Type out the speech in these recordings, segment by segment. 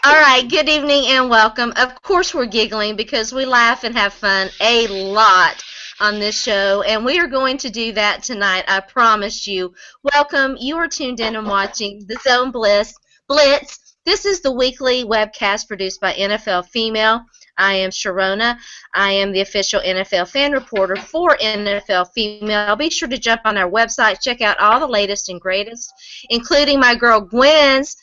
All right, good evening and welcome. Of course, we're giggling because we laugh and have fun a lot on this show, and we are going to do that tonight. I promise you. Welcome. You are tuned in and watching the Zone Blitz. This is the weekly webcast produced by NFL Female. I am Sharona. I am the official NFL fan reporter for NFL Female. Be sure to jump on our website, check out all the latest and greatest, including my girl Gwen's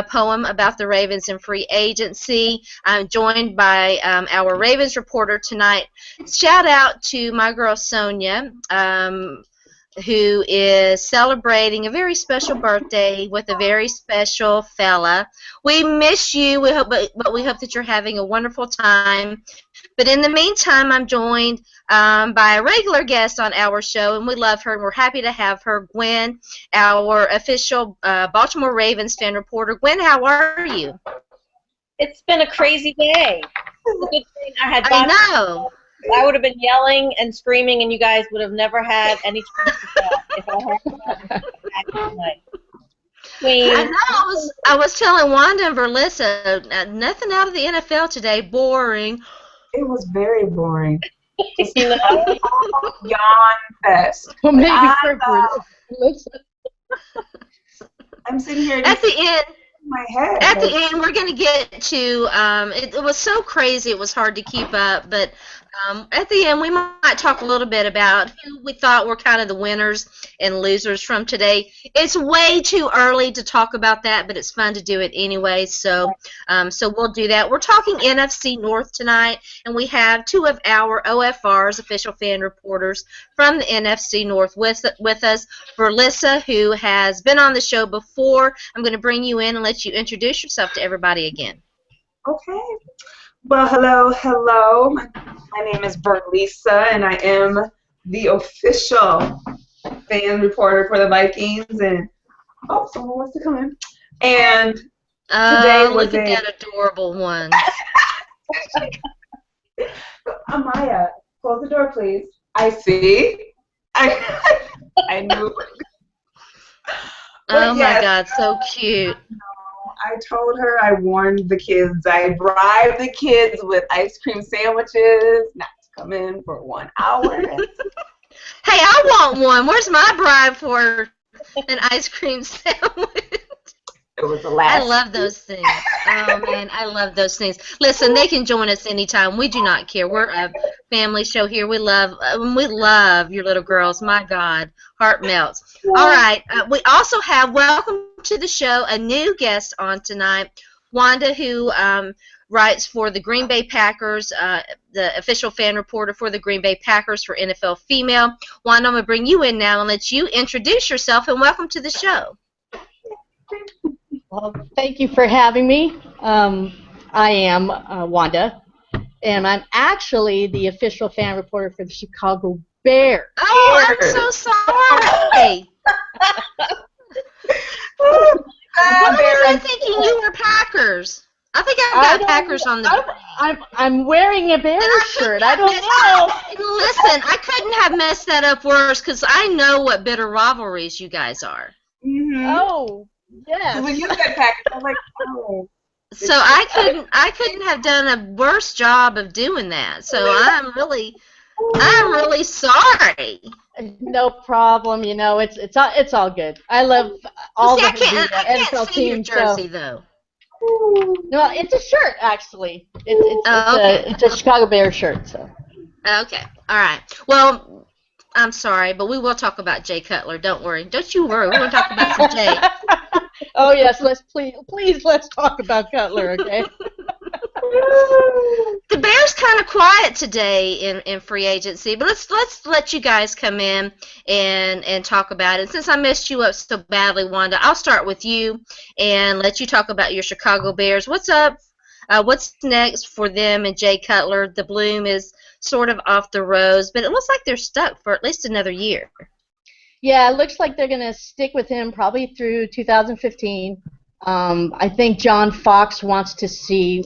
poem about the Ravens and free agency. I'm joined by our Ravens reporter tonight. Shout out to my girl Sonia, who is celebrating a very special birthday with a very special fella. We miss you, but we hope that you're having a wonderful time. But in the meantime, I'm joined by a regular guest on our show, and we love her, and we're happy to have her, Gwen, our official Baltimore Ravens fan reporter. Gwen, how are you? It's been a crazy day. It's a good thing I know. I would have been yelling and screaming, and you guys would have never had any chance to talk if I had tonight. I know. I was telling Wanda and Virlisa, nothing out of the NFL today. Boring. It was very boring. You know? Yawn fest. Well, maybe I'm sitting here at the end. My head. At the end, we're going to get to. It was so crazy; it was hard to keep up. But at the end, we might talk a little bit about who we thought were kind of the winners and losers from today. It's way too early to talk about that, but it's fun to do it anyway. So we'll do that. We're talking NFC North tonight, and we have two of our OFRs, official fan reporters from the NFC North, with us. Virlisa, who has been on the show before. I'm going to bring you in and let you introduce yourself to everybody again. Okay. Well, hello. My name is Virlisa, and I am the official fan reporter for the Vikings. And someone wants to come in. And today look at that adorable one. Amaya, close the door, please. I see. I knew. Oh my God, so cute. I told her, I warned the kids, I bribed the kids with ice cream sandwiches not to come in for 1 hour. Hey, I want one. Where's my bribe for an ice cream sandwich? It was the last. I love those things. Oh, man, I love those things. Listen, they can join us anytime. We do not care. We're a family show here. We love your little girls. My God, heart melts. All right. We also have, welcome to the show, a new guest on tonight, Wanda, who writes for the Green Bay Packers, the official fan reporter for the Green Bay Packers for NFL Female. Wanda, I'm going to bring you in now and let you introduce yourself, and welcome to the show. Well, thank you for having me. I am Wanda, and I'm actually the official fan reporter for the Chicago Bears. Oh, I'm so sorry. Why was I thinking you were Packers? I think I've got Packers on the brain. I'm wearing a Bears shirt. I don't know. Listen, I couldn't have messed that up worse because I know what bitter rivalries you guys are. Mm-hmm. Oh. Yes. When you said Packers, I was like, oh. So I couldn't have done a worse job of doing that. So I'm really sorry. No problem. You know, it's all good. I love all the NFL teams. Your jersey though. No, it's a shirt actually. It's a Chicago Bears shirt. So. Okay. All right. Well, I'm sorry, but we will talk about Jay Cutler. Don't worry. Don't you worry. We're going to talk about some Jay. Oh yes, let's talk about Cutler, okay? The Bears kind of quiet today in free agency, but let's let you guys come in and talk about it. Since I messed you up so badly, Wanda, I'll start with you and let you talk about your Chicago Bears. What's up? What's next for them and Jay Cutler? The bloom is sort of off the rose, but it looks like they're stuck for at least another year. Yeah, it looks like they're going to stick with him probably through 2015. I think John Fox wants to see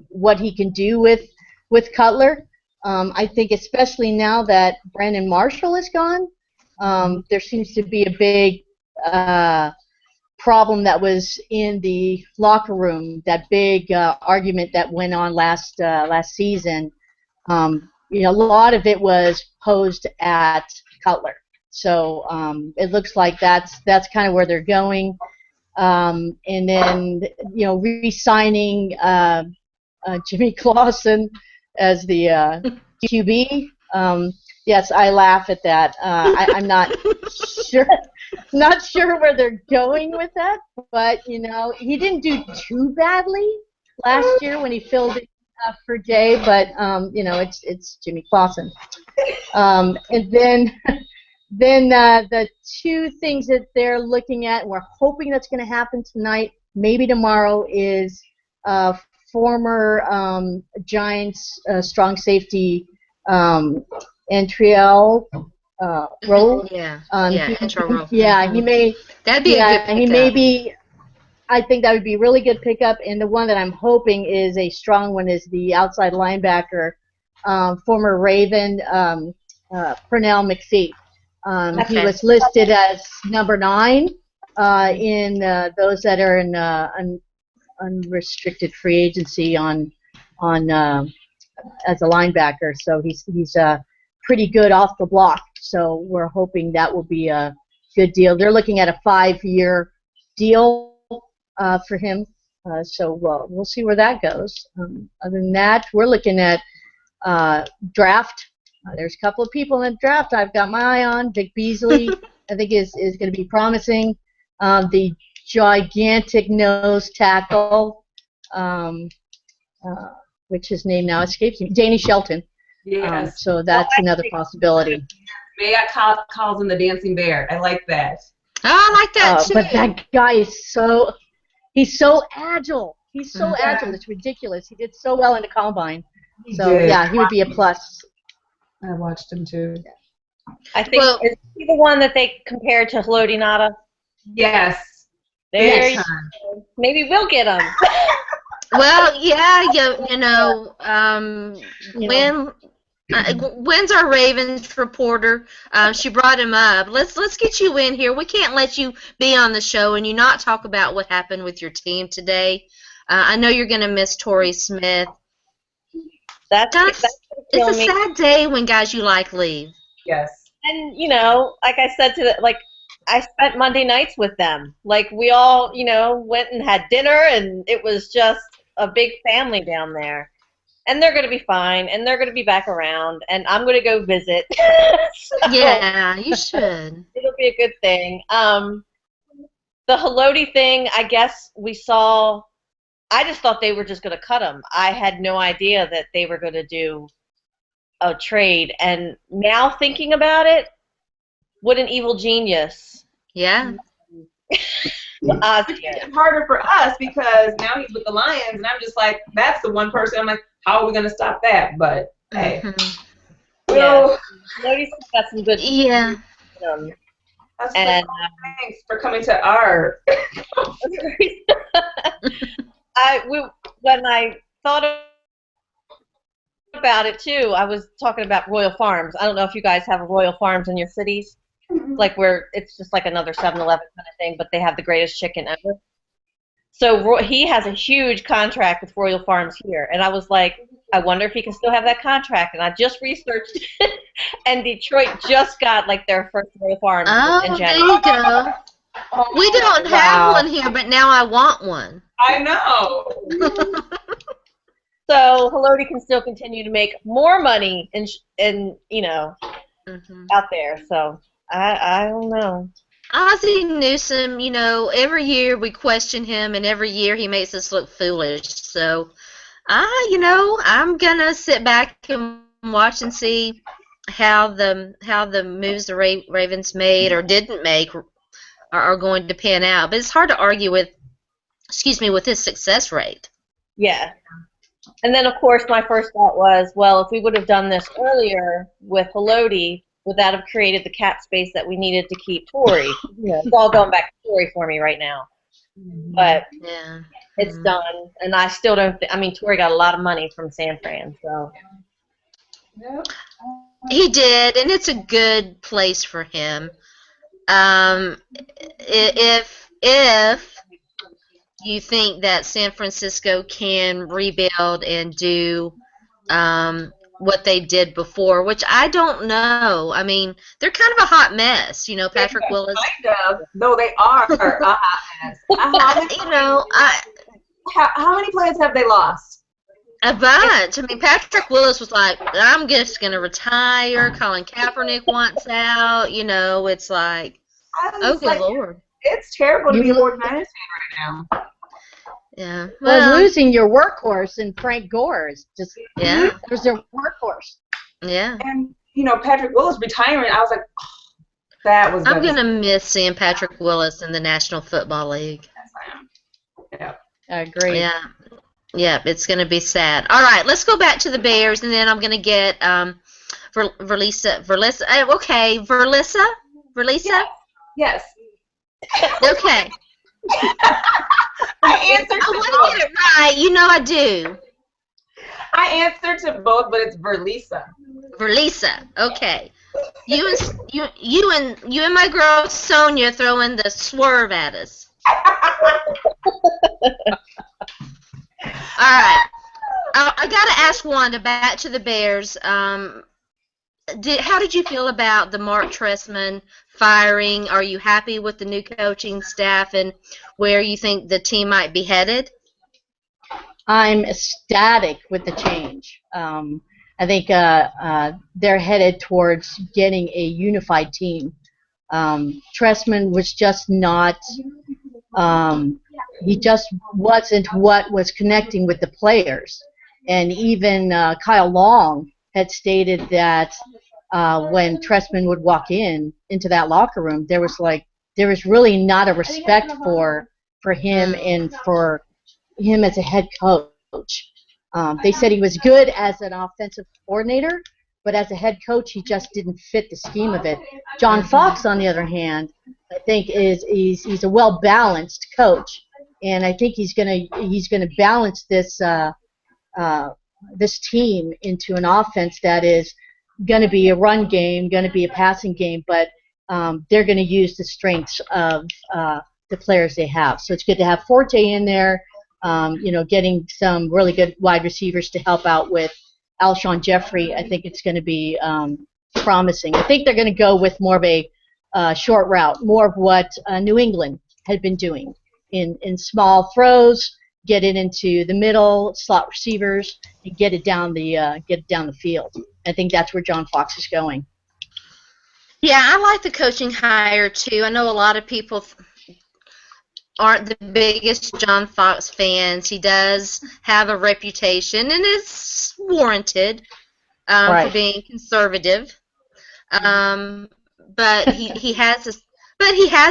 what he can do with Cutler. I think especially now that Brandon Marshall is gone, there seems to be a big problem that was in the locker room, that big argument that went on last season. You know, a lot of it was posed at Cutler. So it looks like that's kind of where they're going. And then, you know, re-signing Jimmy Clausen as the QB. Yes, I laugh at that. I'm not sure where they're going with that, but you know, he didn't do too badly last year when he filled in for Jay. But you know, it's Jimmy Clausen. And then the two things that they're looking at, and we're hoping that's going to happen tonight, maybe tomorrow, is former Giants strong safety Antriel Roll. Antriel Roll. Yeah, he may. That'd be a good pickup. He may be. I think that would be a really good pickup. And the one that I'm hoping is a strong one is the outside linebacker, former Raven Pernell McPhee. He was listed as number 9 in those that are in unrestricted free agency on as a linebacker. So he's pretty good off the block. So we're hoping that will be a good deal. They're looking at a 5-year deal for him. So we'll see where that goes. Other than that, we're looking at draft. There's a couple of people in the draft I've got my eye on. Vic Beasley, I think, is going to be promising. The gigantic nose tackle, which his name now escapes me, Danny Shelton. Yes. So that's another possibility. May I calls him the dancing bear. I like that. Oh, I like that too. But that guy is he's so agile. He's so agile. It's ridiculous. He did so well in the combine. So yeah, he would be a plus. I watched him too. I think is he the one that they compared to Haloti Ngata? Yes. Maybe we'll get him. Well, yeah, you know, Gwen's our Ravens reporter. She brought him up. Let's get you in here. We can't let you be on the show and you not talk about what happened with your team today. I know you're going to miss Torrey Smith. It's a sad day when guys you like leave. Yes. And you know, like I said I spent Monday nights with them. Like we all, you know, went and had dinner, and it was just a big family down there. And they're going to be fine, and they're going to be back around, and I'm going to go visit. So yeah, you should. It'll be a good thing. The Haloti thing, I guess we saw. I just thought they were just going to cut him. I had no idea that they were going to do a trade. And now thinking about it, what an evil genius. Yeah. It's harder for us because now he's with the Lions, and I'm just like, that's the one person. I'm like, how are we going to stop that? But hey, well, Halotti's got some good. Yeah. And thanks for coming to our. When I thought about it too, I was talking about Royal Farms. I don't know if you guys have Royal Farms in your cities, like where it's just like another 7-Eleven kind of thing, but they have the greatest chicken ever. So he has a huge contract with Royal Farms here, and I was like, I wonder if he can still have that contract. And I just researched it, and Detroit just got like their first Royal Farms in January. There you go. We don't have one here, but now I want one. I know. So Haloti can still continue to make more money in you know, out there. So I don't know. Ozzie Newsome, you know, every year we question him, and every year he makes us look foolish. So, you know, I'm gonna sit back and watch and see how the moves the Ravens made or didn't make are going to pan out. But it's hard to argue with his success rate. Yeah. And then, of course, my first thought was, well, if we would have done this earlier with Haloti, would that have created the cap space that we needed to keep Torrey? It's all going back to Torrey for me right now. But it's done. And I still don't I mean, Torrey got a lot of money from San Fran, so. He did, and it's a good place for him. If you think that San Francisco can rebuild and do what they did before, which I don't know. I mean, they're kind of a hot mess, Patrick Willis. Kind of. No, they are a hot mess. How many players have they lost? A bunch. I mean, Patrick Willis was like, I'm just going to retire. Colin Kaepernick wants out. It's like, oh, good Lord. It's terrible to be a 49ers fan right now. Yeah. Well, losing your workhorse in Frank Gore is just, there's their workhorse. Yeah. And, Patrick Willis retiring, I was like, oh, that was I'm going to miss seeing Patrick Willis in the National Football League. Yes, I am. Yeah. I agree. Yeah. Yeah, it's going to be sad. All right, let's go back to the Bears, and then I'm going to get Virlisa. Okay, Virlisa? Yes. Okay. I answered to want both. to get it right. I do. I answered to both, but it's Virlisa. Virlisa. Okay. You and my girl Sonia throwing the swerve at us. All right. I got to ask Wanda, back to the Bears. How did you feel about the Mark Trestman firing? Are you happy with the new coaching staff and where you think the team might be headed? I'm ecstatic with the change. I think they're headed towards getting a unified team. Trestman was just not he just wasn't what was connecting with the players. And even Kyle Long had stated that when Trestman would walk into that locker room, there was really not a respect for him and for him as a head coach. They said he was good as an offensive coordinator, but as a head coach, he just didn't fit the scheme of it. John Fox, on the other hand, I think he's a well-balanced coach, and I think he's gonna balance this this team into an offense that is going to be a run game, going to be a passing game, but they're going to use the strengths of the players they have. So it's good to have Forte in there, getting some really good wide receivers to help out with Alshon Jeffrey. I think it's going to be promising. I think they're going to go with more of a short route, more of what New England had been doing in small throws, get it into the middle, slot receivers, and get it down the field. I think that's where John Fox is going. Yeah, I like the coaching hire too. I know a lot of people aren't the biggest John Fox fans. He does have a reputation, and it's warranted for being conservative. But he has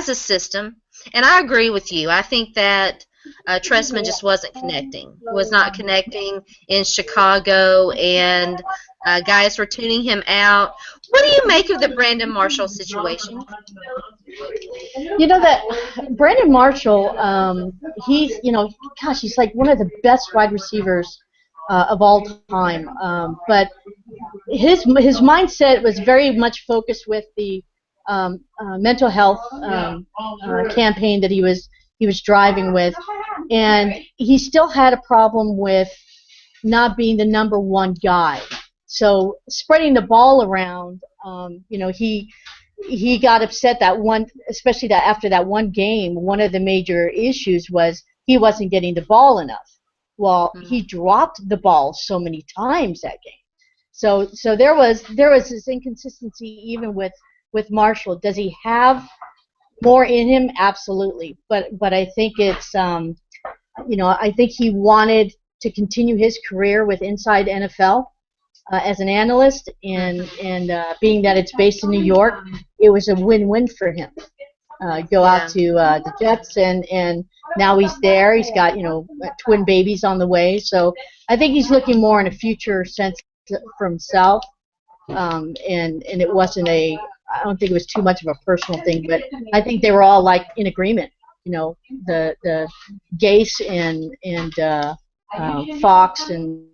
a system, and I agree with you. I think that Trestman just was not connecting in Chicago, and guys were tuning him out. What do you make of the Brandon Marshall situation? That Brandon Marshall, he's like one of the best wide receivers of all time. But his mindset was very much focused with the mental health campaign that he was driving with, and he still had a problem with not being the number one guy. So spreading the ball around, he got upset especially after that one game. One of the major issues was he wasn't getting the ball enough. Well, he dropped the ball so many times that game. So there was this inconsistency even with Marshall. Does he have more in him? Absolutely. But I think it's I think he wanted to continue his career with Inside NFL as an analyst, and being that it's based in New York, it was a win-win for him. Go out to the Jets, and now he's there. He's got twin babies on the way, so I think he's looking more in a future sense for himself. And it wasn't I don't think it was too much of a personal thing, but I think they were all like in agreement. The Gase and Fox and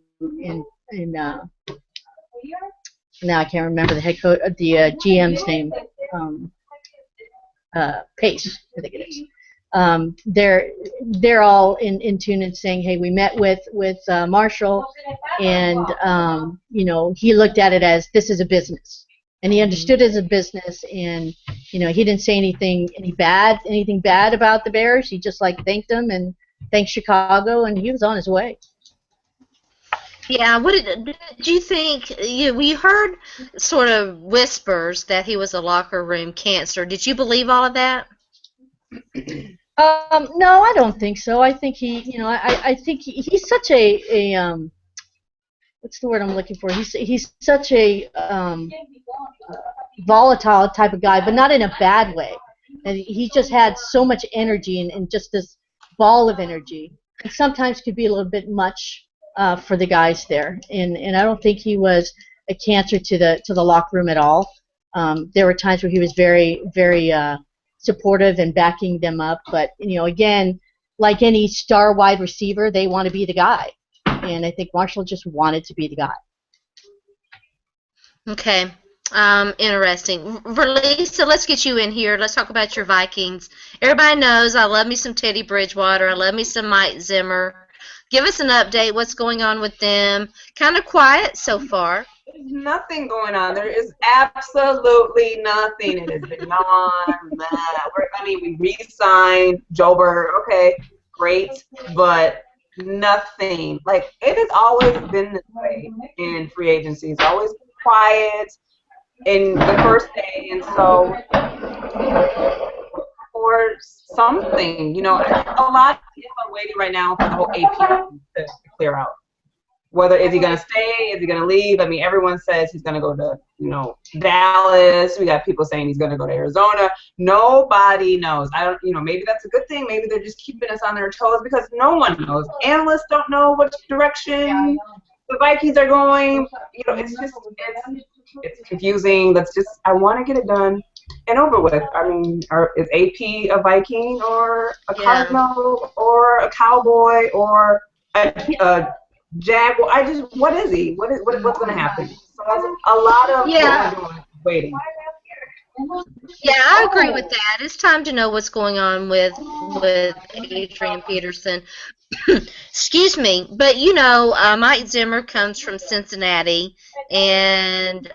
now I can't remember the head coach, the GM's name. Pace, I think it is. They're all in tune and saying, hey, we met with Marshall, and he looked at it as this is a business, and he understood it as a business, and he didn't say anything bad about the Bears. He just thanked them and thanked Chicago, and he was on his way. Yeah, what did you think? We heard sort of whispers that he was a locker room cancer. Did you believe all of that? No, I don't think so. I think I think he's such a what's the word I'm looking for? He's such a volatile type of guy, but not in a bad way. And he just had so much energy and just this ball of energy. And sometimes could be a little bit much for the guys there. And I don't think he was a cancer to the locker room at all. There were times where he was very, very supportive and backing them up. But, again, like any star wide receiver, they want to be the guy. And I think Marshall just wanted to be the guy. Okay. Interesting. Virlisa, let's get you in here. Let's talk about your Vikings. Everybody knows I love me some Teddy Bridgewater. I love me some Mike Zimmer. Give us an update. What's going on with them? Kind of quiet so far. There's nothing going on. There is absolutely nothing. It has been we re-signed Jober. Okay, great, but nothing. It has always been this way in free agency. It's always quiet in the first day, and so for something, a lot of people are waiting right now for the whole AP to clear out. Whether is he going to stay, is he going to leave? Everyone says he's going to go to, Dallas. We got people saying he's going to go to Arizona. Nobody knows. I don't, maybe that's a good thing. Maybe they're just keeping us on their toes because no one knows. Analysts don't know which direction the Vikings are going. It's confusing. I want to get it done and over with. Is AP a Viking or a Cardinal or a Cowboy or a Jaguar? What is he? What's going to happen? So that's a lot of waiting. Yeah, I agree with that. It's time to know what's going on with Adrian Peterson. Excuse me, but Mike Zimmer comes from Cincinnati, and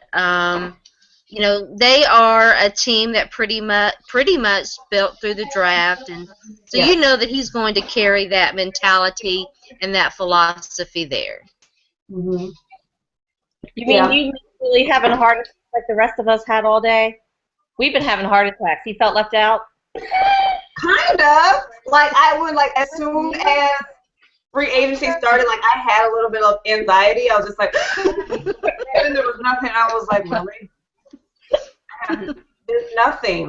they are a team that pretty much built through the draft, and so that he's going to carry that mentality and that philosophy there. Mm-hmm. You mean you really having a heart attack like the rest of us had all day? We've been having heart attacks. He felt left out? Kind of. I would, as soon as free agency started, I had a little bit of anxiety. I was just and there was nothing. I was like, really? There's nothing.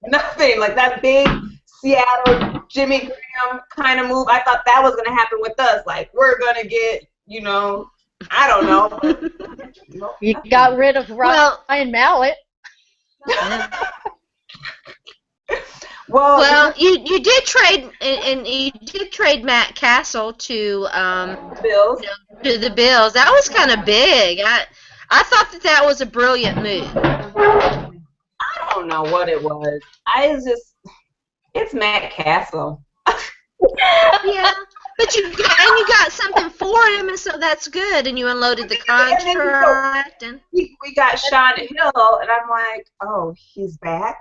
Nothing. That big Seattle Jimmy Graham kind of move. I thought that was going to happen with us. We're going to get, I don't know. But, you got rid of Ryan Mallett. Well, you did trade, and you did trade Matt Castle to Bills. To the Bills. That was kind of big. I thought that was a brilliant move. I don't know what it was. It's Matt Castle. Yeah, but you got something for him, and so that's good. And you unloaded the contract, and we got Sean Hill, and I'm like, oh, he's back.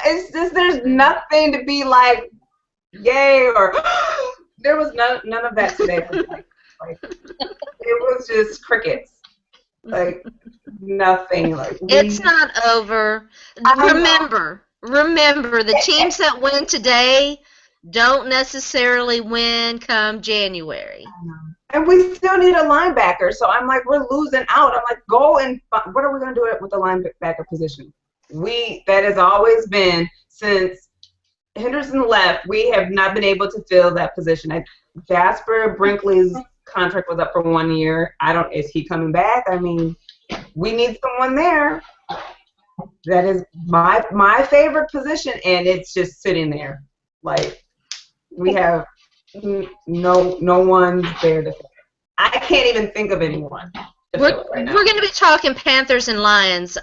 It's just there's nothing to be yay or there was none of that today. It was just crickets. Nothing. It's not over. Remember, the teams that win today don't necessarily win come January. And we still need a linebacker, so I'm we're losing out. I'm go and what are we going to do with the linebacker position? That has always been, since Henderson left, we have not been able to fill that position. Jasper Brinkley's contract was up for 1 year. Is he coming back? We need someone there. That is my favorite position, and it's just sitting there. We have no one there to. I can't even think of anyone. We're going to be talking Panthers and Lions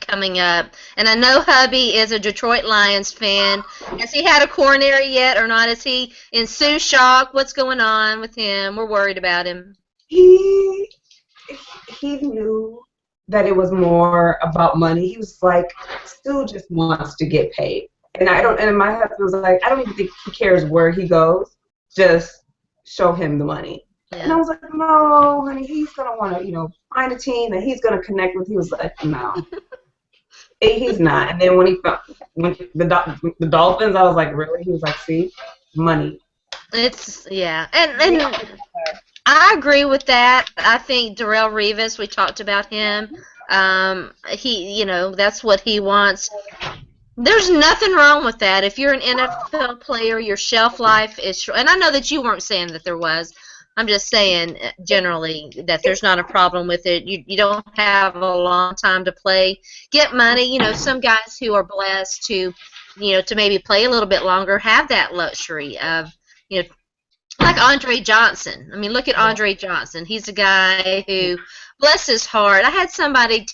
coming up. And I know hubby is a Detroit Lions fan. Has he had a coronary yet or not? Is he in Sue shock? What's going on with him? We're worried about him. He knew that it was more about money. He was like, Sue just wants to get paid. And my husband was like, I don't even think he cares where he goes. Just show him the money. Yeah. And I was like, no, honey, he's going to want to, find a team that he's going to connect with. He was like, no. He's not. And then when the Dolphins, I was like, really? He was like, see, money. Yeah. And I agree with that. I think Darrelle Revis, we talked about him. He, that's what he wants. There's nothing wrong with that. If you're an NFL player, your shelf life is short. And I know that you weren't saying that there was. I'm just saying generally that there's not a problem with it. You don't have a long time to play. Get money. Some guys who are blessed to maybe play a little bit longer have that luxury of, like Andre Johnson. I mean, look at Andre Johnson. He's a guy who, bless his heart, I had somebody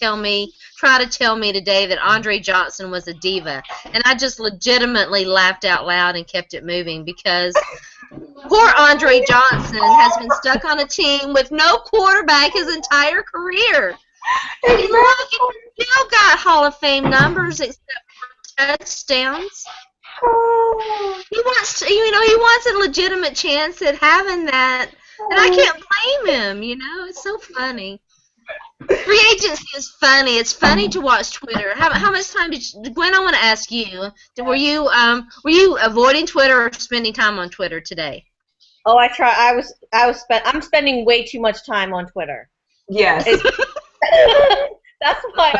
try to tell me today that Andre Johnson was a diva. And I just legitimately laughed out loud and kept it moving because poor Andre Johnson has been stuck on a team with no quarterback his entire career. And look, he still got Hall of Fame numbers except for touchdowns. He wants a legitimate chance at having that, and I can't blame him. It's so funny. Free agency is funny. It's funny to watch Twitter. How much time Gwen? I want to ask you. Were you avoiding Twitter or spending time on Twitter today? Oh, I try. I'm spending way too much time on Twitter. Yes. That's why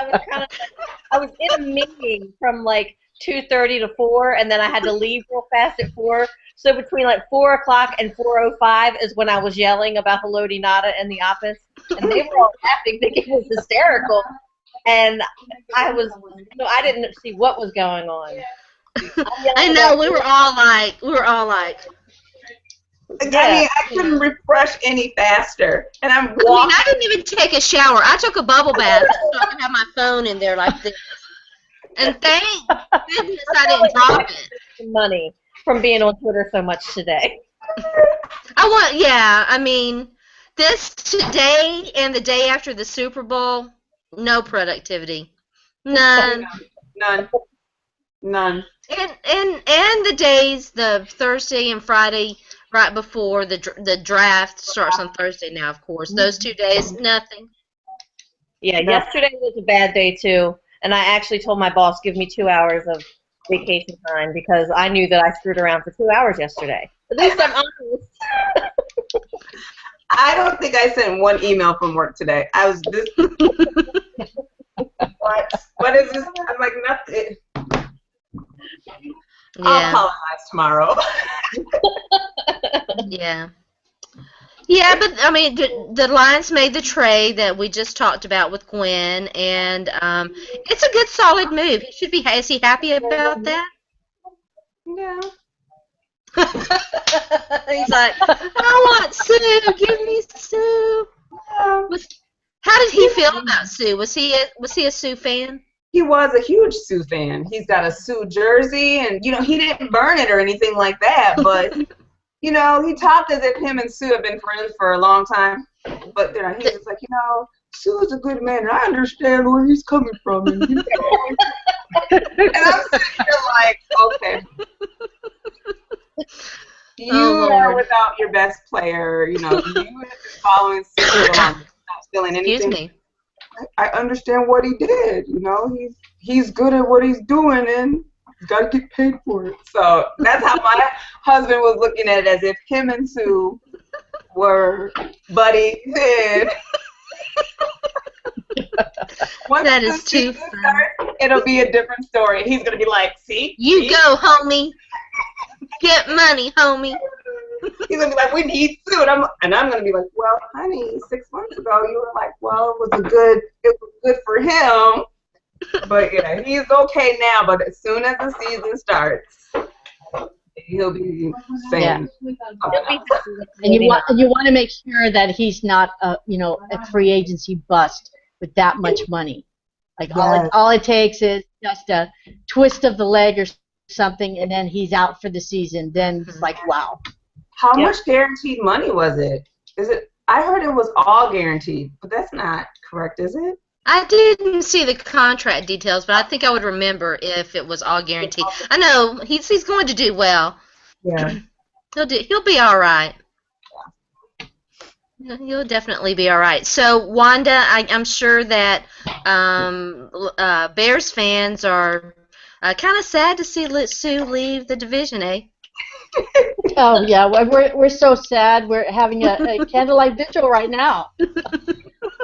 I was in a meeting from like 2:30 to 4, and then I had to leave real fast at 4. So between like 4 o'clock and 4:05 is when I was yelling about Haloti Nada in the office, and they were all laughing, thinking it was hysterical. And I didn't see what was going on. I know we were all like. Yeah. I mean, I couldn't refresh any faster, and I didn't even take a shower. I took a bubble bath so I could have my phone in there like this. And thank goodness I didn't drop it. Money from being on Twitter so much today. I mean, this today and the day after the Super Bowl, no productivity. None. None. And the days, the Thursday and Friday right before the draft starts on Thursday now, of course. Those 2 days, nothing. Yeah, yesterday was a bad day, too. And I actually told my boss, give me 2 hours of vacation time because I knew that I screwed around for 2 hours yesterday. At least I'm honest. I don't think I sent one email from work today. I was this. What is this? I'm like, nothing. Yeah. I'll apologize tomorrow. Yeah. Yeah, but I mean, the Lions made the trade that we just talked about with Gwen, and it's a good, solid move. He should be. Is he happy about that? Yeah. He's like, I want Sue. Give me Sue. How did he feel about Sue? Was he a Sue fan? He was a huge Sue fan. He's got a Sue jersey, and he didn't burn it or anything like that, but. He talked as if him and Sue have been friends for a long time. But then he was like, Sue is a good man, and I understand where he's coming from. And, and I'm sitting here like, okay. You are without your best player. You have been following Sue along, not feeling anything. Excuse me. I understand what he did. He's good at what he's doing, and got to get paid for it. So that's how my husband was looking at it, as if him and Sue were buddies. Once that is too funny. Starts, it'll be a different story. He's going to be like, see? You go, homie. Get money, homie. He's going to be like, we need Sue. And I'm going to be like, well, honey, 6 months ago you were like, well, it was good for him. But yeah, he's okay now. But as soon as the season starts, He'll be saying. And you want to make sure that he's not a free agency bust with that much money. Like all it takes is just a twist of the leg or something, and then he's out for the season. Then it's like, wow. How much guaranteed money was it? Is it? I heard it was all guaranteed, but that's not correct, is it? I didn't see the contract details, but I think I would remember if it was all guaranteed. I know he's going to do well. Yeah. He'll be all right. He'll definitely be all right. So, Wanda, I'm sure that Bears fans are kind of sad to see Sue leave the division, eh? Oh yeah, we're so sad. We're having a candlelight vigil right now.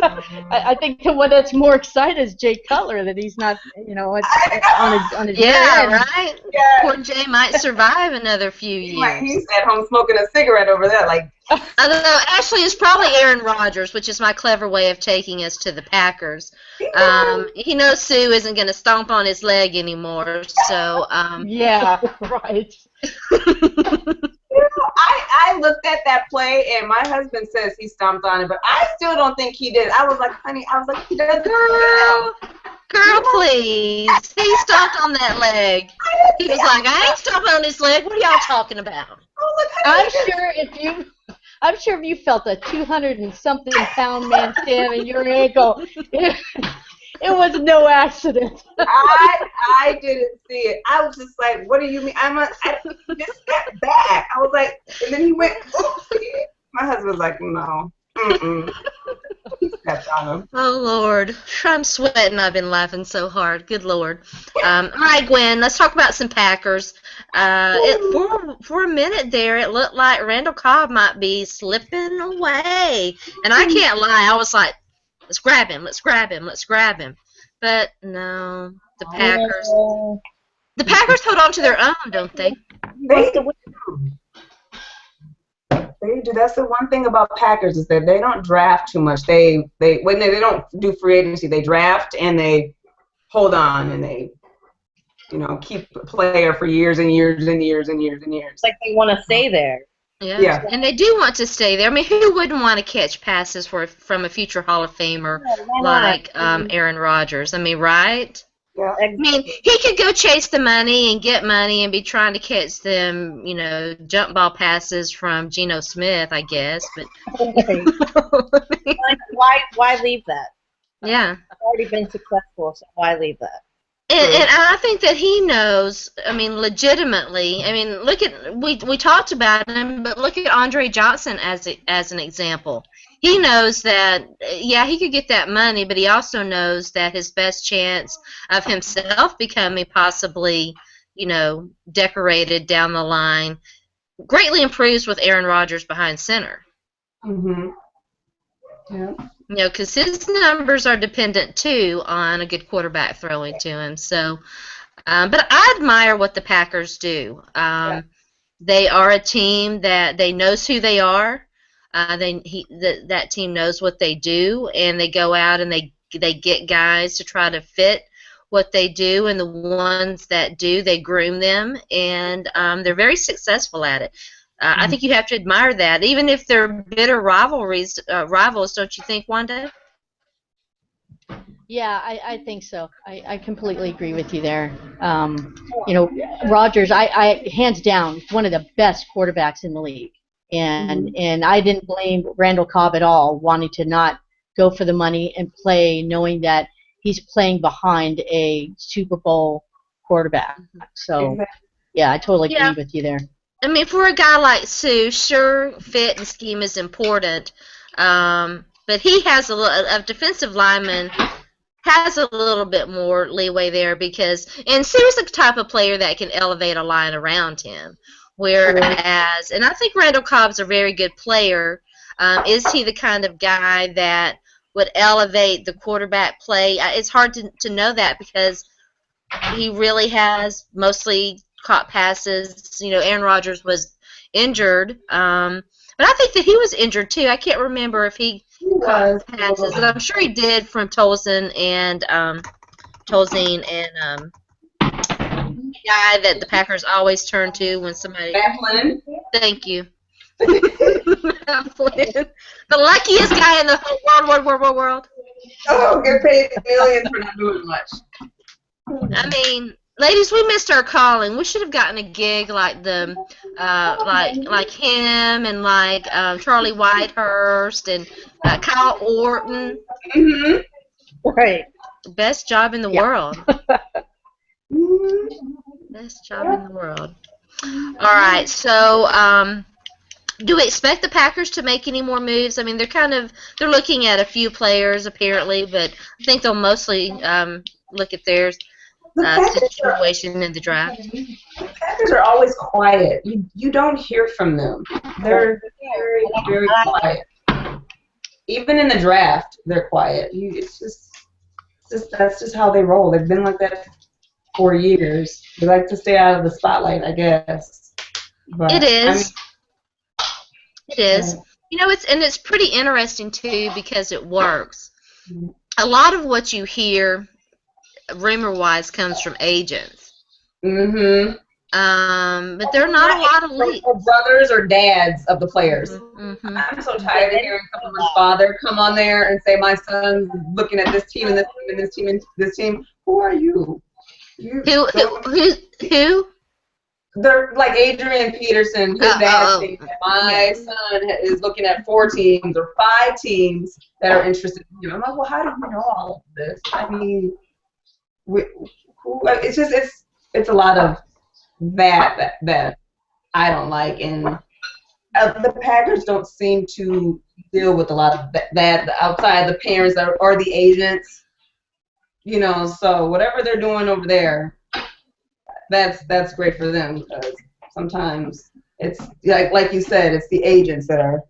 I think the one that's more excited is Jay Cutler that he's not, on his right. Yeah. Poor Jay might survive another few years. He's at home smoking a cigarette over there, like. Although actually, it's probably Aaron Rodgers, which is my clever way of taking us to the Packers. He knows Sue isn't going to stomp on his leg anymore, so. Yeah, right. I looked at that play, and my husband says he stomped on it, but I still don't think he did. I was like, honey, he doesn't. Girl, please. He stomped on that leg. He was like, I ain't stomping on his leg. What are y'all talking about? I'm sure if you felt a 200-and-something pound man stand in your ankle, it was no accident. I didn't see it. I was just like, what do you mean? I just got back. I was like, and then he went, oops. My husband was like, no. He stepped on him. Oh, Lord. I'm sweating. I've been laughing so hard. Good Lord. All right, Gwen, let's talk about some Packers. For a minute there, it looked like Randall Cobb might be slipping away. And I can't lie. I was like, let's grab him. But no, the Packers hold on to their own, don't they? They do. That's the one thing about Packers is that they don't draft too much. They don't do free agency. They draft and they hold on and they, keep a player for years and years and years and years and years. Like they want to stay there. Yeah, and they do want to stay there. I mean, who wouldn't want to catch passes from a future Hall of Famer like Aaron Rodgers? I mean, right? Yeah. I mean, he could go chase the money and get money and be trying to catch them, jump ball passes from Geno Smith, I guess. But why leave that? Yeah. I've already been successful, so why leave that? And I think that he knows, legitimately. We talked about him, but look at Andre Johnson as an example. He knows that, he could get that money, but he also knows that his best chance of himself becoming possibly, decorated down the line greatly improves with Aaron Rodgers behind center. Mm-hmm. Yeah. Because his numbers are dependent, too, on a good quarterback throwing to him. So, but I admire what the Packers do. They are a team that they knows who they are. That team knows what they do, and they go out and they get guys to try to fit what they do, and the ones that do, they groom them, and they're very successful at it. I think you have to admire that, even if they're bitter rivals, don't you think, Wanda? Yeah, I think so. I completely agree with you there. Rodgers, I hands down, one of the best quarterbacks in the league. And I didn't blame Randall Cobb at all, wanting to not go for the money and play, knowing that he's playing behind a Super Bowl quarterback. So, yeah, I totally agree with you there. For a guy like Sue, sure, fit and scheme is important, but he has a defensive lineman has a little bit more leeway there and Sue's the type of player that can elevate a line around him. Whereas, and I think Randall Cobb's a very good player. Is he the kind of guy that would elevate the quarterback play? It's hard to know that because he really has mostly caught passes. Aaron Rodgers was injured, but I think that he was injured too. I can't remember if he caught passes, but I'm sure he did from Tolzien and guy that the Packers always turn to when somebody. Matt Flynn. Thank you. Matt Flynn. The luckiest guy in the whole world. Oh, get paid millions for not doing much. I mean, ladies, we missed our calling. We should have gotten a gig like the, like him and like Charlie Whitehurst and Kyle Orton. Mm-hmm. Right. Best job in the world. Mm-hmm. Best job in the world. All right, so do we expect the Packers to make any more moves? I mean, they're looking at a few players apparently, but I think they'll mostly look at their situation in the draft. The Packers are always quiet. You don't hear from them. They're very, very quiet. Even in the draft, they're quiet. That's just how they roll. They've been like that for years. They like to stay out of the spotlight, I guess. But, It is. I mean, It is. You know, it's pretty interesting too because it works. A lot of what you hear, rumor-wise, comes from agents. mm-hmm. But there are not a lot of leaks. Or brothers or dads of the players. Mm-hmm. I'm so tired of hearing someone's father come on there and say, my son's looking at this team and this team and this team and this team. Who are you? Who? They're like Adrian Peterson, his dad thinks that my son is looking at 4 teams or 5 teams that are interested in him. I'm like, well, how do you know all of this? I mean, it's a lot of that I don't like, and the Packers don't seem to deal with a lot of that outside the parents or the agents, you know. So whatever they're doing over there, that's great for them because sometimes it's like you said, it's the agents that are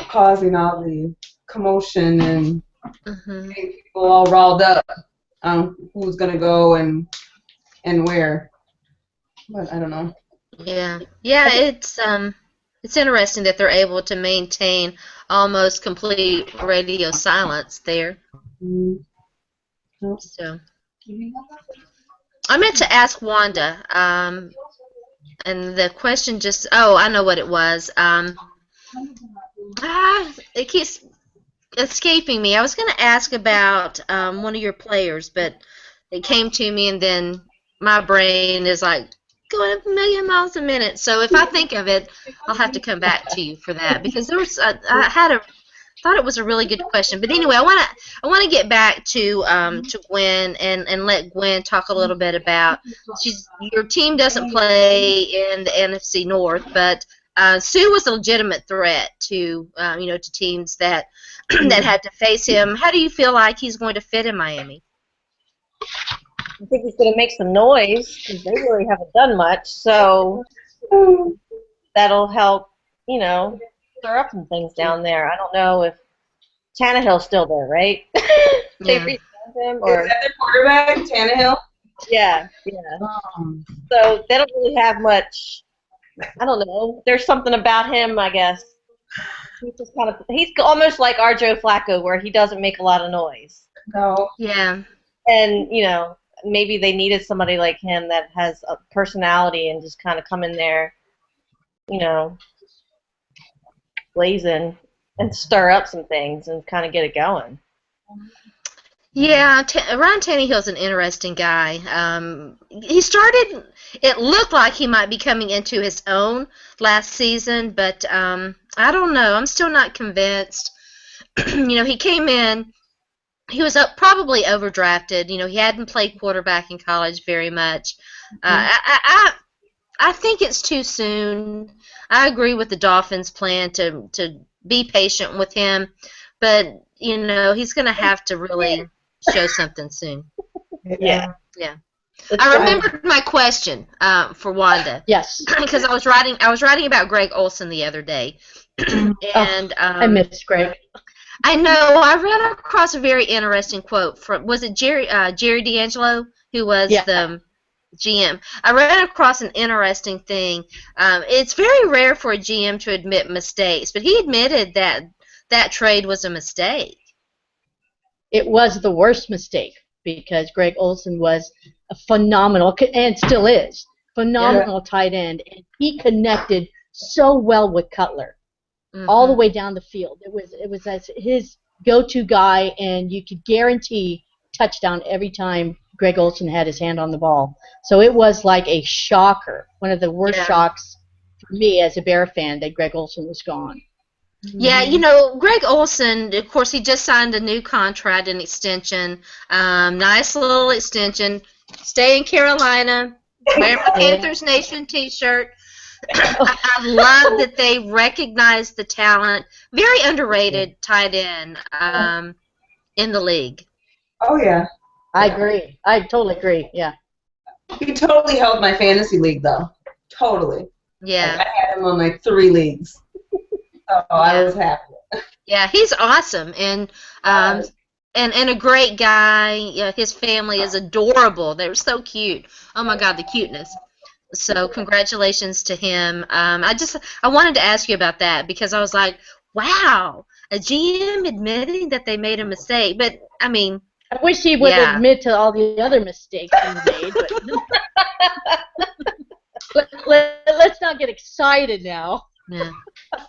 causing all the commotion and getting people all riled up on who's gonna go and where. But I don't know. Yeah, it's interesting that they're able to maintain almost complete radio silence there. Mm-hmm. So, I meant to ask Wanda, and the question I know what it was. It keeps escaping me. I was going to ask about one of your players, but it came to me, and then my brain is like going a million miles a minute. So if I think of it, I'll have to come back to you for that because there was thought it was a really good question. But anyway, I want to get back to Gwen and let Gwen talk a little bit about your team doesn't play in the NFC North, but Sue was a legitimate threat to to teams that that had to face him. How do you feel like he's going to fit in Miami? I think he's going to make some noise because they really haven't done much. So that'll help, stir up some things down there. I don't know if Tannehill's still there, right? They re-signed him, or is that their quarterback, Tannehill? Yeah. So they don't really have much. I don't know. There's something about him, I guess. He's almost like our Joe Flacco, where he doesn't make a lot of noise. No. Yeah. And maybe they needed somebody like him that has a personality and just kind of come in there, blazing and stir up some things and kind of get it going. Yeah, Ryan Tannehill's an interesting guy. It looked like he might be coming into his own last season, but I don't know. I'm still not convinced. He came in. He was probably overdrafted. He hadn't played quarterback in college very much. I think it's too soon. I agree with the Dolphins' plan to be patient with him, but he's going to have to really show something soon. Yeah. I remembered my question for Wanda. Yes. Because I was writing about Greg Olson the other day, and I missed Greg. I know. I ran across a very interesting quote from, was it Jerry D'Angelo, who was the GM? I ran across an interesting thing. It's very rare for a GM to admit mistakes, but he admitted that trade was a mistake. It was the worst mistake because Greg Olsen was a phenomenal, and still is, phenomenal tight end. And he connected so well with Cutler all the way down the field. It was as his go-to guy, and you could guarantee touchdown every time Greg Olsen had his hand on the ball. So it was like a shocker, one of the worst shocks for me as a Bear fan, that Greg Olsen was gone. Yeah, Greg Olsen, of course, he just signed a new contract, an extension. Nice little extension. Stay in Carolina. Wear my Panthers Nation t-shirt. I love that they recognize the talent. Very underrated tight end in the league. Oh, yeah. I agree. I totally agree, yeah. He totally held my fantasy league, though. Totally. Yeah. Like, I had him on like 3 leagues. So I was happy. Yeah, he's awesome. And a great guy. Yeah, his family is adorable. They're so cute. Oh, my God, the cuteness. So congratulations to him. I wanted to ask you about that because I was like, wow, a GM admitting that they made a mistake. But, I mean, I wish he would admit to all the other mistakes he made. But let's not get excited now. Yeah.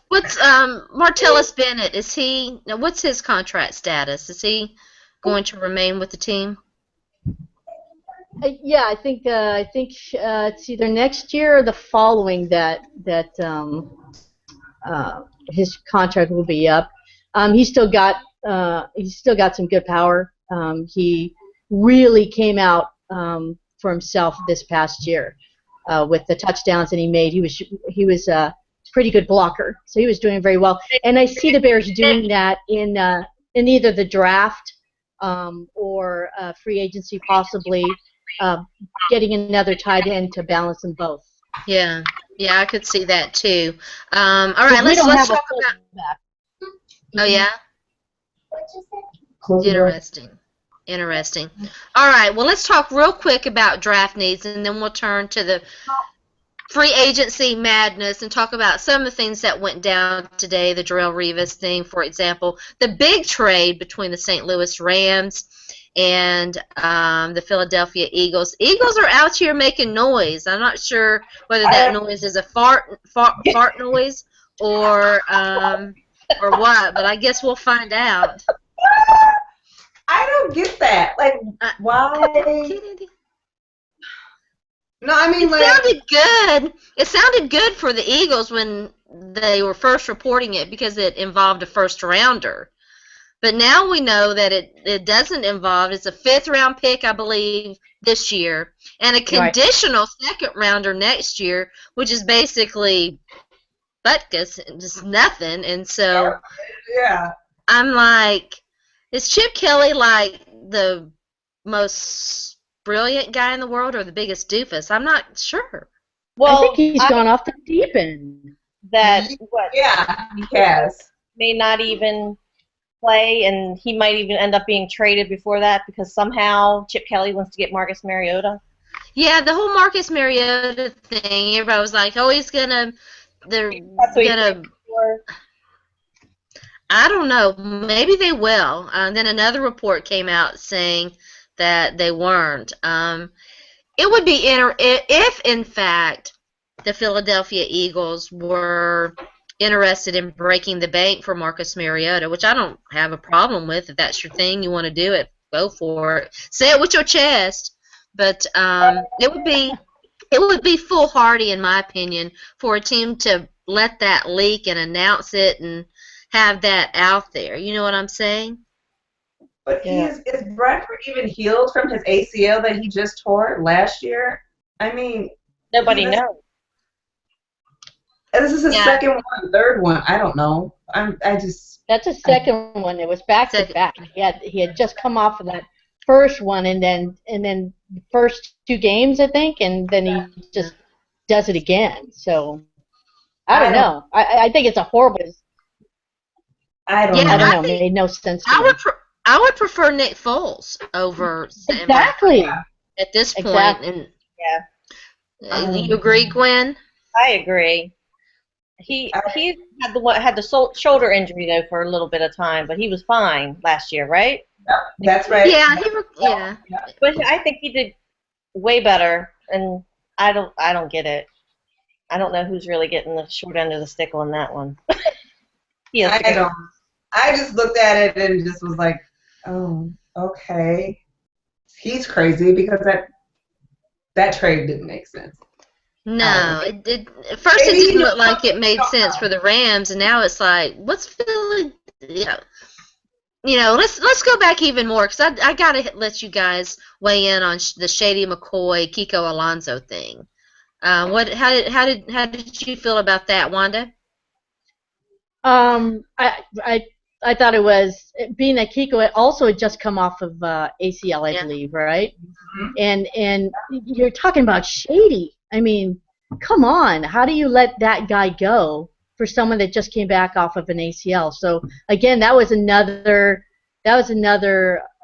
What's Martellus Bennett? What's his contract status? Is he going to remain with the team? Yeah, I think it's either next year or the following that his contract will be up. He's still got some good power. He really came out for himself this past year with the touchdowns that he made. He was a pretty good blocker, so he was doing very well. And I see the Bears doing that in either the draft or free agency, possibly getting another tight end to balance them both. Yeah, I could see that too. All right, let's talk about. Oh yeah. Interesting. All right, well, let's talk real quick about draft needs, and then we'll turn to the free agency madness and talk about some of the things that went down today, the Darrelle Revis thing, for example, the big trade between the St. Louis Rams and the Philadelphia Eagles. Eagles are out here making noise. I'm not sure whether that noise is a fart noise or what, but I guess we'll find out. I don't get that. Like, why? No, I mean, sounded good. It sounded good for the Eagles when they were first reporting it because it involved a first rounder. But now we know that it doesn't involve. It's a 5th-round pick, I believe, this year, and a conditional 2nd rounder next year, which is basically butkus, just nothing. And so, I'm like, is Chip Kelly like the most brilliant guy in the world or the biggest doofus? I'm not sure. Well, I think he's gone off the deep end. He has. May not even play, and he might even end up being traded before that because somehow Chip Kelly wants to get Marcus Mariota. Yeah, the whole Marcus Mariota thing, everybody was like, oh, they're gonna. I don't know. Maybe they will. Then another report came out saying that they weren't. It would be if, in fact, the Philadelphia Eagles were interested in breaking the bank for Marcus Mariota, which I don't have a problem with. If that's your thing, you want to do it, go for it. Say it with your chest. But it would be foolhardy, in my opinion, for a team to let that leak and announce it and have that out there. You know what I'm saying? But is Bradford even healed from his ACL that he just tore last year? I mean, nobody knows. This is his second one, third one. I don't know. That's a second one. It was back to back. He had just come off of that first one, and then the first 2 games, I think, and then he just does it again. So I don't know. I think it's a horrible. I don't know. I don't know. It made no sense to me. I would prefer Nick Foles over Sam exactly at this point. Exactly. And you agree, Gwen? I agree. He had the shoulder injury though for a little bit of time, but he was fine last year, right? That's right. Yeah, yeah. But I think he did way better, and I don't get it. I don't know who's really getting the short end of the stick on that one. I don't. I just looked at it and just was like, oh, okay. He's crazy because that trade didn't make sense. No, at first it didn't look like it made sense for the Rams, and now it's like, what's Philly? Let's go back even more, because I gotta let you guys weigh in on the Shady McCoy, Kiko Alonso thing. How did you feel about that, Wanda? I thought it was, being that Kiko also had just come off of ACL, I believe, right? Mm-hmm. And you're talking about shady. I mean, come on. How do you let that guy go for someone that just came back off of an ACL? So again, that was another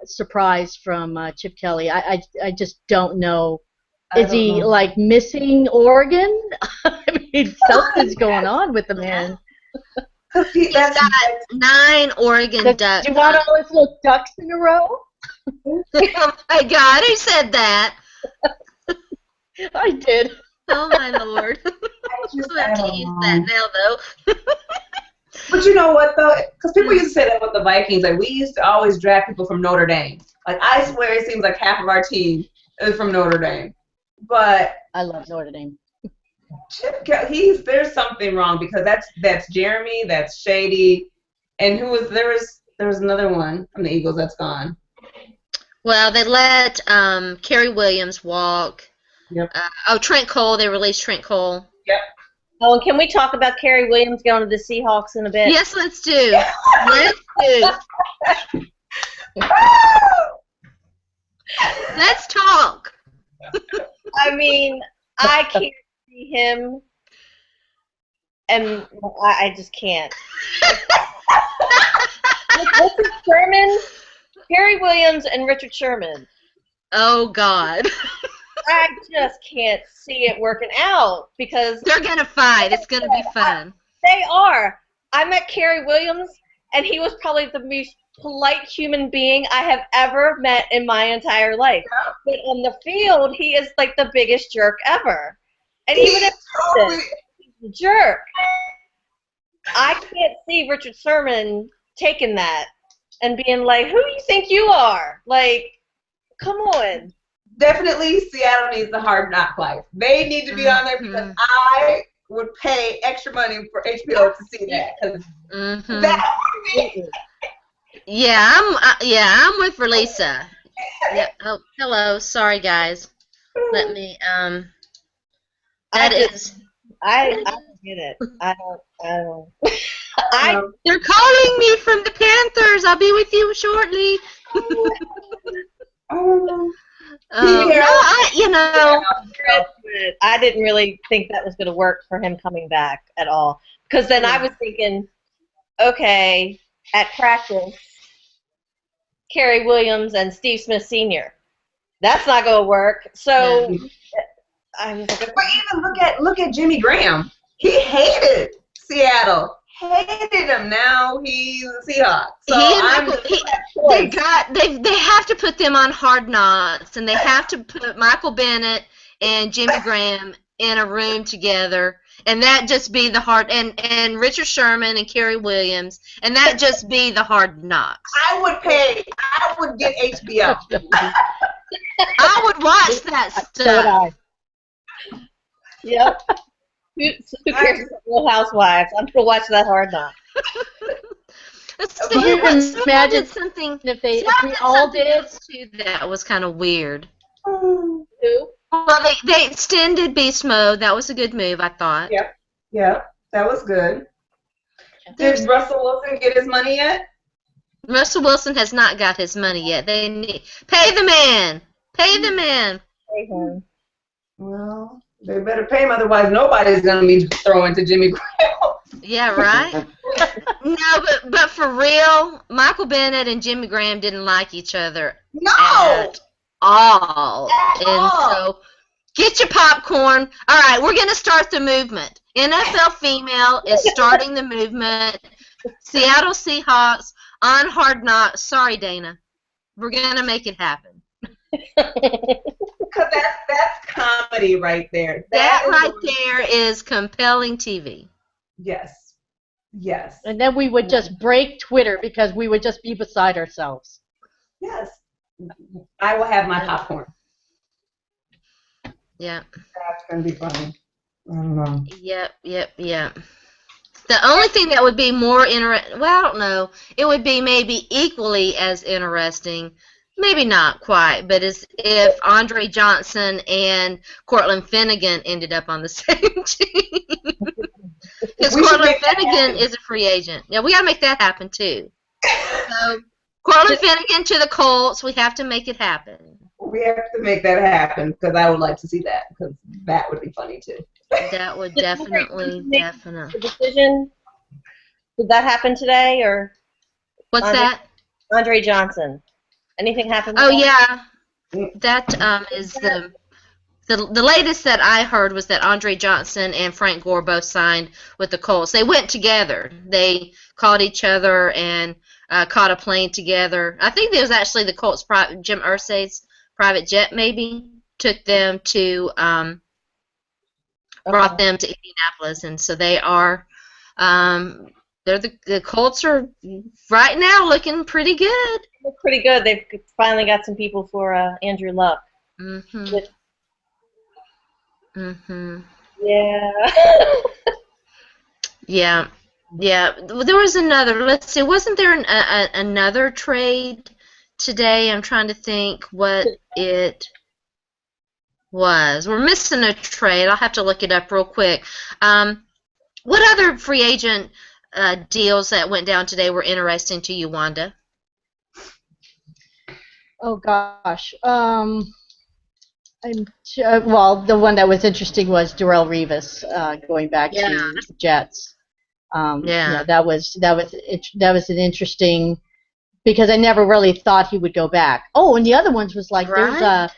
surprise from Chip Kelly. I just don't know. Is he like missing organ? I mean, something's going on with the man. He's got 9 Oregon ducks. Do you want all his little ducks in a row? Oh my God, who said that? I did. Oh my Lord. I can't use that now, though. But you know what, though? Because people used to say that with the Vikings. Like, we used to always draft people from Notre Dame. Like, I swear it seems like half of our team is from Notre Dame. But I love Notre Dame. There's something wrong, because that's Jeremy, that's Shady, and there was another one from the Eagles that's gone. Well, they let Kerry Williams walk. Yep. Trent Cole. They released Trent Cole. Yep. Oh, and can we talk about Kerry Williams going to the Seahawks in a bit? Yes, let's do. Let's do. Let's talk. I mean, I can't see him, and I just can't. Richard Sherman, Kerry Williams, and Richard Sherman. Oh God. I just can't see it working out, because they're gonna fight. It's gonna be fun. They are. I met Kerry Williams, and he was probably the most polite human being I have ever met in my entire life. But on the field, he is like the biggest jerk ever. And even if he's a jerk, I can't see Richard Sherman taking that and being like, "Who do you think you are? Like, come on." Definitely, Seattle needs the Hard Knock Life. They need to be on there, because I would pay extra money for HBO to see that. That would be. Yeah, I'm with Virlisa. Yeah. Oh, hello. Sorry, guys. Let me. I don't get it. I don't. They're calling me from the Panthers. I'll be with you shortly. I didn't really think that was going to work for him coming back at all. Because then I was thinking, okay, at practice, Kerry Williams and Steve Smith Sr. That's not going to work. So I was like, but even look at Jimmy Graham. He hated Seattle. Hated him. Now he's a Seahawk. So they have to put them on Hard Knocks, and they have to put Michael Bennett and Jimmy Graham in a room together, and that just be the hard and Richard Sherman and Kerry Williams, and that just be the Hard Knocks. I would get HBO. I would watch that stuff. Yep. Who cares about Real Housewives? I'm going to watch that Hard Knock. Imagine something if we all did that was kind of weird. Who? Well, they extended Beast Mode. That was a good move, I thought. Yeah, that was good. Did Russell Wilson get his money yet? Russell Wilson has not got his money yet. They need pay the man. Pay the man. Pay him. Well, they better pay him, otherwise nobody's going to be throwing to Jimmy Graham. Yeah, right? No, but for real, Michael Bennett and Jimmy Graham didn't like each other at all. So get your popcorn. All right, we're going to start the movement. NFL Female is starting the movement. Seattle Seahawks on Hard Knocks. Sorry, Dana. We're gonna make it happen. Because that's comedy right there. That right there is compelling TV. Yes. Yes. And then we would just break Twitter because we would just be beside ourselves. Yes. I will have my popcorn. Yeah. That's going to be funny. I don't know. Yep. The only thing that would be more interesting, well, I don't know, it would be maybe equally as interesting, maybe not quite, but is if Andre Johnson and Cortland Finnegan ended up on the same team. Because Cortland Finnegan is a free agent. Yeah, we got to make that happen, too. So, Cortland Finnegan to the Colts, we have to make it happen. We have to make that happen because I would like to see that because that would be funny, too. That would definitely. The decision, did that happen today, or? What's that? Andre Johnson. Anything happen? Oh, yeah. That is the latest that I heard was that Andre Johnson and Frank Gore both signed with the Colts. They went together. They called each other and caught a plane together. I think it was actually the Colts' Jim Irsay's private jet maybe took them to brought them to Indianapolis, and so they are the Colts are right now looking pretty good. They're pretty good. They've finally got some people for Andrew Luck. Yeah. Yeah. There was another. Let's see. Wasn't there another trade today? I'm trying to think what it was. We're missing a trade. I'll have to look it up real quick. What other free agent deals that went down today were interesting to you, Wanda? Oh gosh. Well, the one that was interesting was Darrelle Revis going back to the Jets. That was an interesting, because I never really thought he would go back. Oh, and the other ones was like there's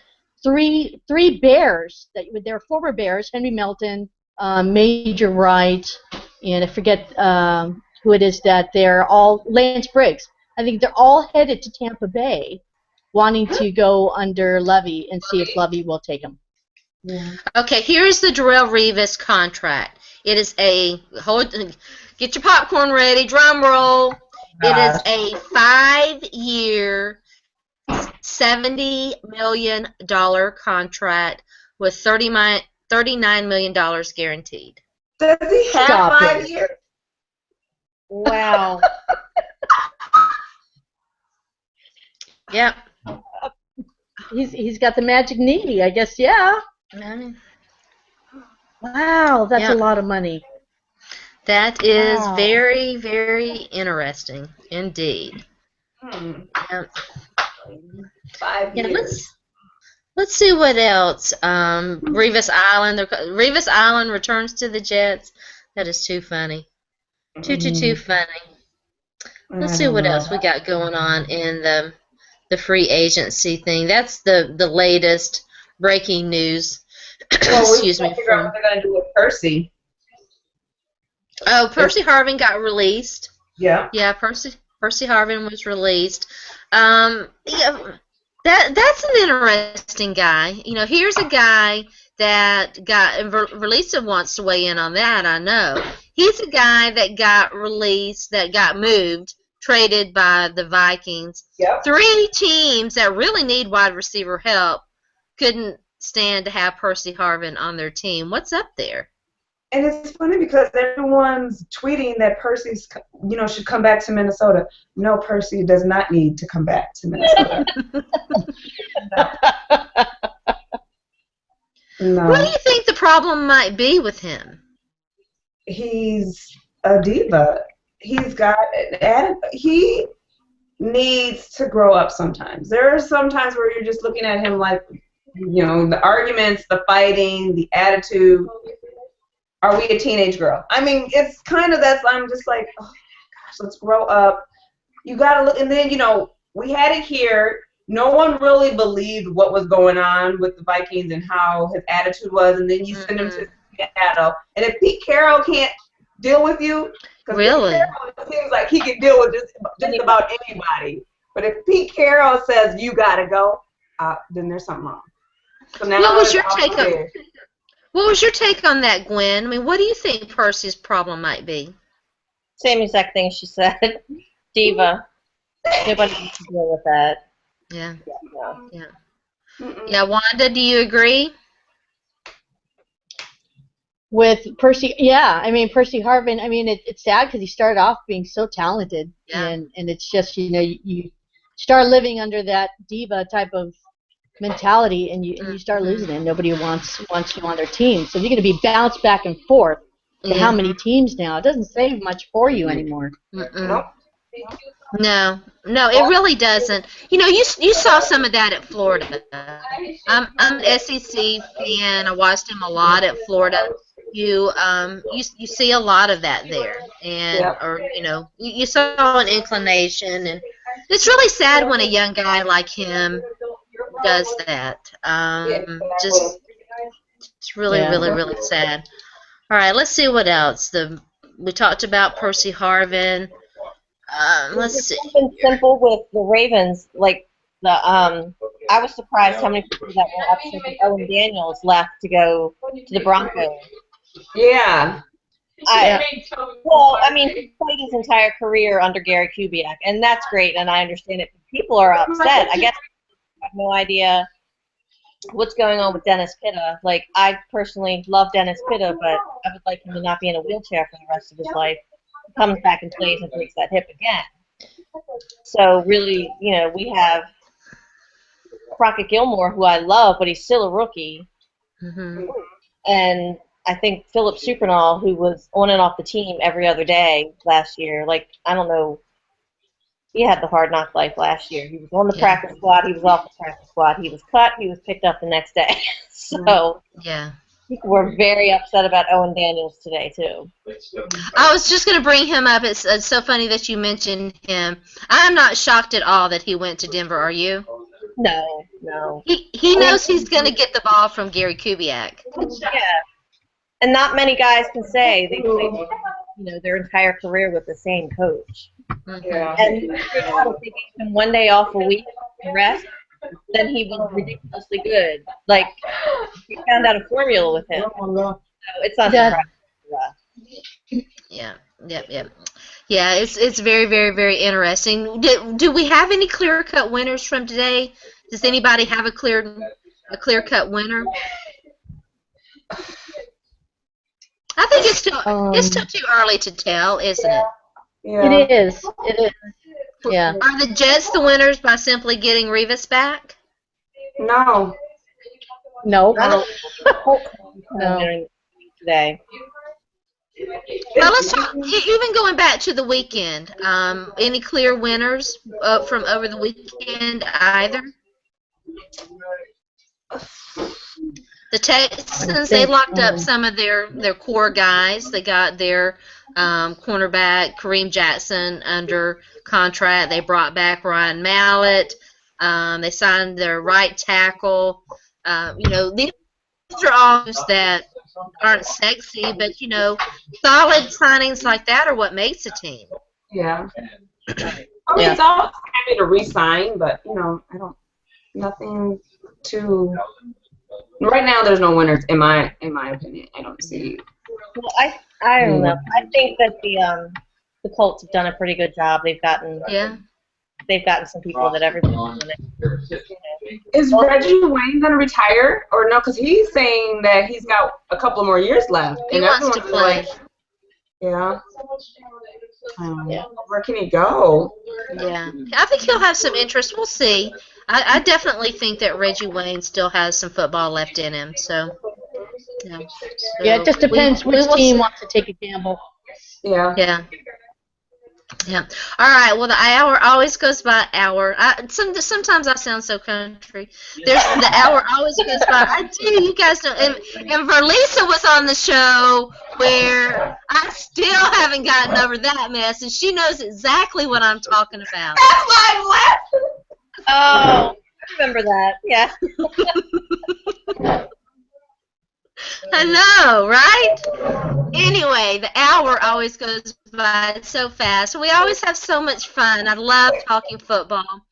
three Bears that they're former Bears: Henry Melton, Major Wright, and I forget who it is that they're all Lance Briggs. I think they're all headed to Tampa Bay, wanting to go under Levy and see if Levy will take them. Yeah. Okay, here's the Darrelle Revis contract. It is get your popcorn ready, drum roll. It is a 5-year, $70 million contract with $39 million guaranteed. Does he have 5 years? Wow. Yep. He's got the magic knee, I guess. Yeah. Wow, that's a lot of money. That is very, very interesting indeed. Yep. 5 years. Let's see what else. Revis Island returns to the Jets. That is too funny. Too funny. Let's see what else we got going on in the free agency thing. That's the latest breaking news. Excuse me. Figure out what they're going to do with Percy. Oh, Percy Harvin got released. Yeah. Yeah, Percy Harvin was released. Yeah, that's an interesting guy. You know, here's a guy that got, and Virlisa wants to weigh in on that, I know. He's a guy that got released, that got moved, traded by the Vikings. Yep. 3 teams that really need wide receiver help couldn't stand to have Percy Harvin on their team. What's up there? And it's funny because everyone's tweeting that Percy's, should come back to Minnesota. No, Percy does not need to come back to Minnesota. No. What do you think the problem might be with him? He's a diva. He needs to grow up sometimes. There are some times where you're just looking at him like, the arguments, the fighting, the attitude. Are we a teenage girl? I mean, it's kind of that. I'm just like, oh my gosh, let's grow up. You got to look. And then, we had it here. No one really believed what was going on with the Vikings and how his attitude was. And then you send him to Seattle. And if Pete Carroll can't deal with you, really, Pete Carroll, it seems like he can deal with just about anybody. But if Pete Carroll says you gotta go, then there's something wrong. So now What was your it's take all on there. What was your take on that, Gwen? I mean, what do you think Percy's problem might be? Same exact thing she said. Diva. Nobody wants to deal with that. Yeah. No. Yeah. Mm-mm. Yeah, Wanda, do you agree? With Percy, yeah, I mean Percy Harvin. I mean it's sad because he started off being so talented, Yeah. and it's just you start living under that diva type of mentality, and you start losing it. Nobody wants you on their team, so you're going to be bounced back and forth to how many teams now? It doesn't save much for you anymore. Nope. No, it really doesn't. You know, you saw some of that at Florida. I'm an SEC fan. I watched him a lot at Florida. You see a lot of that there, and Yep. or you know you saw an inclination, and it's really sad when a young guy like him does that. Just it's really Yeah. really sad. All right, let's see what else. We talked about Percy Harvin. Let's see. Something simple with the Ravens, like I was surprised how many people that were upset that Owen Daniels left to go to the Broncos. Yeah. Well, I mean, he played his entire career under Gary Kubiak, and that's great, and I understand it. People are upset. I guess I have no idea what's going on with Dennis Pitta. Like, I personally love Dennis Pitta, but I would like him to not be in a wheelchair for the rest of his life. He comes back and plays and breaks that hip again. So really, you know, we have Crockett Gilmore, who I love, but he's still a rookie. Mm-hmm. And I think Philip Supernall, who was on and off the team every other day last year, like, I don't know, he had the hard knock life last year. He was on the practice squad, he was off the practice squad, he was cut, he was picked up the next day. So Yeah. people were very upset about Owen Daniels today, too. I was just going to bring him up. It's so funny that you mentioned him. I'm not shocked at all that he went to Denver, are you? No. He knows he's going to get the ball from Gary Kubiak. Yeah. And not many guys can say they played, their entire career with the same coach. Yeah. And if they gave him one day off a week to rest, then he was ridiculously good. Like, we found out a formula with him. So it's not surprising. Yeah. Yep. Yeah, it's very, very, very interesting. Do we have any clear-cut winners from today? Does anybody have a clear-cut winner? I think it's still too early to tell, isn't it? Yeah. It is. Yeah. Are the Jets the winners by simply getting Revis back? No. No. No. Today. Well, let's talk. Even going back to the weekend, any clear winners from over the weekend either? The Texans, they locked up some of their core guys. They got their cornerback Kareem Jackson under contract. They brought back Ryan Mallett. They signed their right tackle. These are all that aren't sexy, but solid signings like that are what makes a team. Yeah. I mean, it's all happy to re-sign, but nothing too. Right now, there's no winners in my opinion. I don't see. Well, I don't know. I think that the Colts have done a pretty good job. They've gotten some people that everybody's in. Is Reggie Wayne gonna retire or no? Because he's saying that he's got a couple more years left. He wants to play. Yeah. Where can he go? Yeah, I think he'll have some interest. We'll see. I definitely think that Reggie Wayne still has some football left in him. So, it just depends which team wants to take a gamble. Yeah. Yeah. All right. Well, the hour always goes by. Sometimes I sound so country. The hour always goes by. I do. You guys know. And Virlisa was on the show where I still haven't gotten over that mess, and she knows exactly what I'm talking about. That's why I'm laughing. Oh, I remember that. Yeah. I know, right? Anyway, the hour always goes by so fast. We always have so much fun. I love talking football.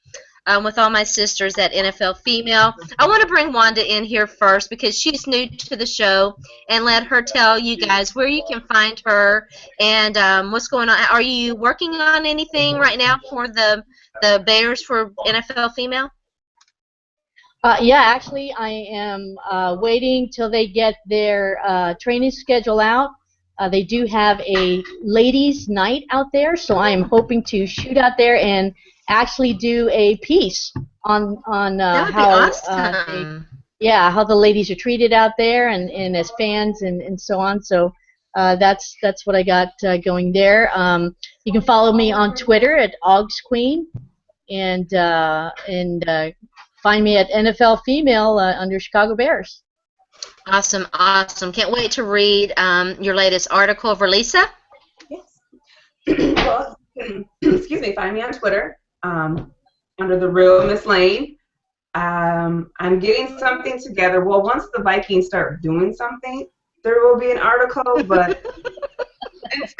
with all my sisters at NFL Female. I want to bring Wanda in here first because she's new to the show, and let her tell you guys where you can find her and what's going on. Are you working on anything right now for the Bears for NFL Female? Yeah, actually, I am waiting till they get their training schedule out. They do have a ladies' night out there, so I am hoping to shoot out there and actually do a piece on That would be how awesome. how the ladies are treated out there and as fans and so on. So that's what I got going there. You can follow me on Twitter at OgsQueen and find me at NFL Female under Chicago Bears. Awesome, awesome. Can't wait to read your latest article, Virlisa. Yes. Well, excuse me, find me on Twitter under the real Miss Lane. I'm getting something together. Well, once the Vikings start doing something, there will be an article, but it's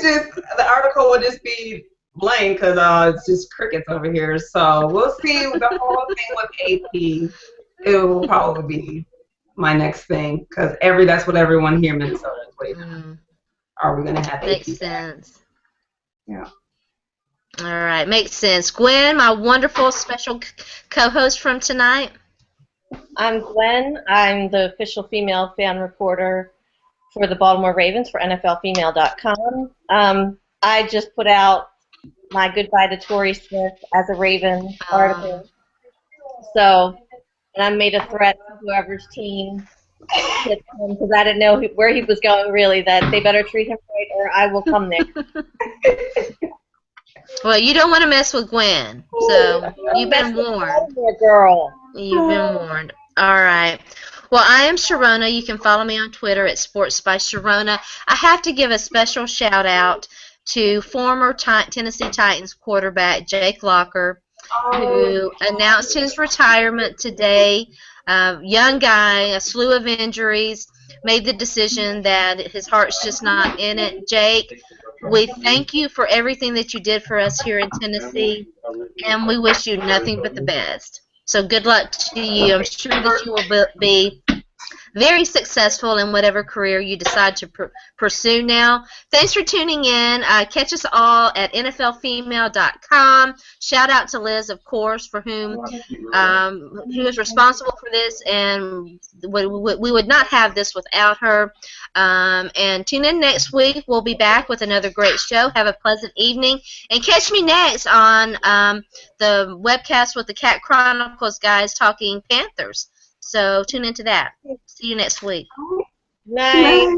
just the article will just be blank because it's just crickets over here. So we'll see the whole thing with AP. It will probably be my next thing because that's what everyone here in Minnesota is waiting on. Are we going to have AP? Makes sense. Yeah. All right, makes sense. Gwen, my wonderful special co-host from tonight. I'm Gwen. I'm the official female fan reporter for the Baltimore Ravens for NFLFemale.com. I just put out my goodbye to Torrey Smith as a Raven article. So, and I made a threat to whoever's team hits him because I didn't know where he was going really, that they better treat him right or I will come there. Well, you don't want to mess with Gwen, so you've been warned. Girl. You've been warned. All right. Well, I am Sharona. You can follow me on Twitter at Sports by Sharona. I have to give a special shout out to former Tennessee Titans quarterback Jake Locker, who announced his retirement today. Young guy, a slew of injuries, made the decision that his heart's just not in it. Jake, we thank you for everything that you did for us here in Tennessee, and we wish you nothing but the best. So good luck to you. I'm sure that you will be very successful in whatever career you decide to pursue now. Thanks for tuning in. Catch us all at NFLFemale.com. Shout out to Liz, of course, for who is responsible for this, and we would not have this without her. And tune in next week. We'll be back with another great show. Have a pleasant evening. And catch me next on the webcast with the Cat Chronicles guys talking Panthers. So tune into that. See you next week. Night.